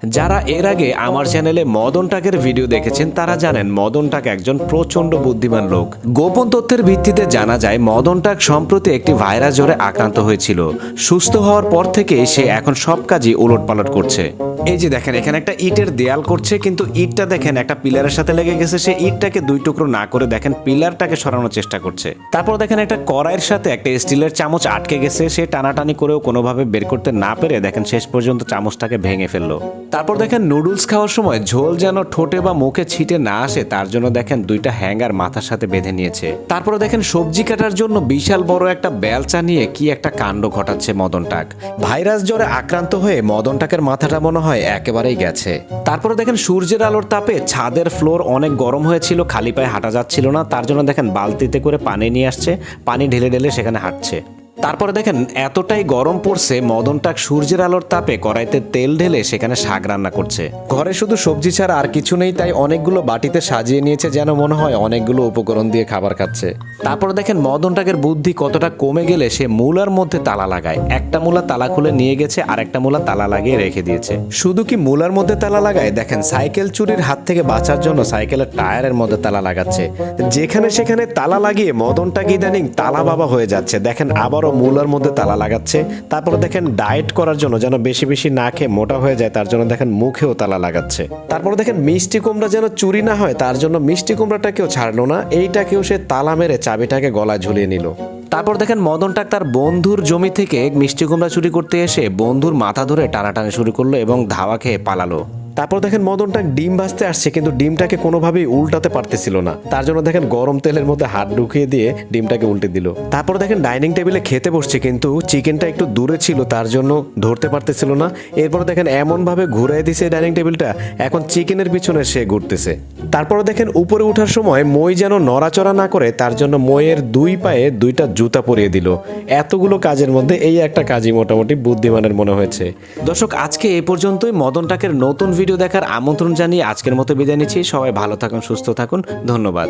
যারা এর আগে আমার চ্যানেলে মদন টাকের ভিডিও দেখেছেন তারা জানেন মদন টাক একজন প্রচন্ড বুদ্ধিমান লোক। গোপন তথ্যের ভিত্তিতে জানা যায় মদন টাক সম্প্রতি একটি ভাইরাস জ্বরে আক্রান্ত হয়েছিল। সুস্থ হওয়ার পর থেকে সে এখন সব কাজই উলটপালট করছে। এই যে দেখেন এখানে একটা ইটের দেয়াল করছে, কিন্তু ইটটা দেখেন একটা পিলারের সাথে লেগে গেছে। সে ইটটাকে দুই টুকরো না করে দেখেন পিলারটাকে সরানোর চেষ্টা করছে। তারপর দেখেন একটা কড়াইয়ের সাথে একটা স্টিলের চামচ আটকে গেছে। সে টানাটানি করেও কোনোভাবে বের করতে না পেরে দেখেন শেষ পর্যন্ত চামচটাকে ভেঙে ফেললো। তারপর দেখেন নুডলস খাওয়ার সময় ঝোল যেন ঠোঁটে বা মুখে ছিটে না আসে তার জন্য দেখেন দুইটা হ্যাঙ্গার মাথার সাথে বেঁধে নিয়েছে। তারপরে দেখেন সবজি কাটার জন্য বিশাল বড় একটা বেলচা নিয়ে কি একটা কাণ্ড ঘটাচ্ছে মদন টাক। ভাইরাস জ্বরে আক্রান্ত হয়ে মদন টাকের মাথাটা মনে হয় একেবারেই গেছে। তারপরে দেখেন সূর্যের আলোর তাপে ছাদের ফ্লোর অনেক গরম হয়েছিল, খালি পায়ে হাঁটা যাচ্ছিল না। তার জন্য দেখেন বালতিতে করে পানি নিয়ে আসছে, পানি ঢেলে ঢেলে সেখানে হাঁটছে। তারপরে দেখেন এতটাই গরম পড়ছে মদন টাক সূর্যের আলোর তাপে কড়াইতে তেল ঢেলে সেখানে শাক রান্না করছে। ঘরে শুধু সবজি ছাড়া আর কিছু নেই, তাই অনেকগুলো বাটিতে সাজিয়ে নিয়েছে যেন মনে হয় অনেকগুলো উপকরণ দিয়ে খাবার খাচ্ছে। তারপরে দেখেন মদন টাকের বুদ্ধি কতটা কমে গেলে সে মূলার মধ্যে তালা লাগায়। একটা মূলা তালা খুলে নিয়ে গেছে আর একটা মূলা তালা লাগিয়ে রেখে দিয়েছে। শুধু কি মূলার মধ্যে তালা লাগায়, দেখেন সাইকেল চুরির হাত থেকে বাঁচার জন্য সাইকেলের টায়ারের মধ্যে তালা লাগাচ্ছে। যেখানে সেখানে তালা লাগিয়ে মদন টাক ইদানিং তালা বাবা হয়ে যাচ্ছে। দেখেন আবারও মূলার মধ্যে তালা লাগাচ্ছে। তারপরে দেখেন ডায়েট করার জন্য যেন বেশি বেশি না খেয়ে মোটা হয়ে যায় তার জন্য দেখেন মুখেও তালা লাগাচ্ছে। তারপরে দেখেন মিষ্টি কুমড়া যেন চুরি না হয় তার জন্য মিষ্টি কুমড়াটাকেও ছাড়লো না, এইটাকেও সে তালা মেরে চাবিটাকে গলায় ঝুলিয়ে নিল। তারপর দেখেন মদন টাক তার বন্ধুর জমি থেকে মিষ্টি কুমড়া চুরি করতে এসে বন্ধুর মাথা ধরে টানাটানি শুরু করলো এবং ধাওয়া খেয়ে পালালো। তারপর দেখেন মদন টাক ডিম ভাজতে আসছে, কিন্তু ডিমটাকে কোনোভাবেই উল্টাতে পারতেছিল না। তার জন্য দেখেন গরম তেলের মধ্যে হাত ঢুকিয়ে দিয়ে ডিমটাকে উল্টে দিল। তারপর দেখেন ডাইনিং টেবিলে খেতে বসছে, কিন্তু চিকেনটা একটু দূরে ছিল তার জন্য ধরতে পারতেছিল না। এরপর দেখেন এমন ভাবে ঘুরাই দিছে ডাইনিং টেবিলটা, এখন চিকেনের পিছনে সে ঘুরতেছে। তারপর দেখেন উপরে ওঠার সময় মই যেন নড়াচড়া না করে তার জন্য মইয়ের দুই পায়ে দুইটা জুতা পরিয়ে দিল। এতগুলো কাজের মধ্যে এই একটা কাজই মোটামুটি বুদ্ধিমানের মনে হয়েছে। দর্শক আজকে এই পর্যন্তই। মদন টাকের নতুন ভিডিও দেখার আমন্ত্রণ জানিয়ে আজকের মতো বিদায় নিচ্ছি। সবাই ভালো থাকুন, সুস্থ থাকুন, ধন্যবাদ।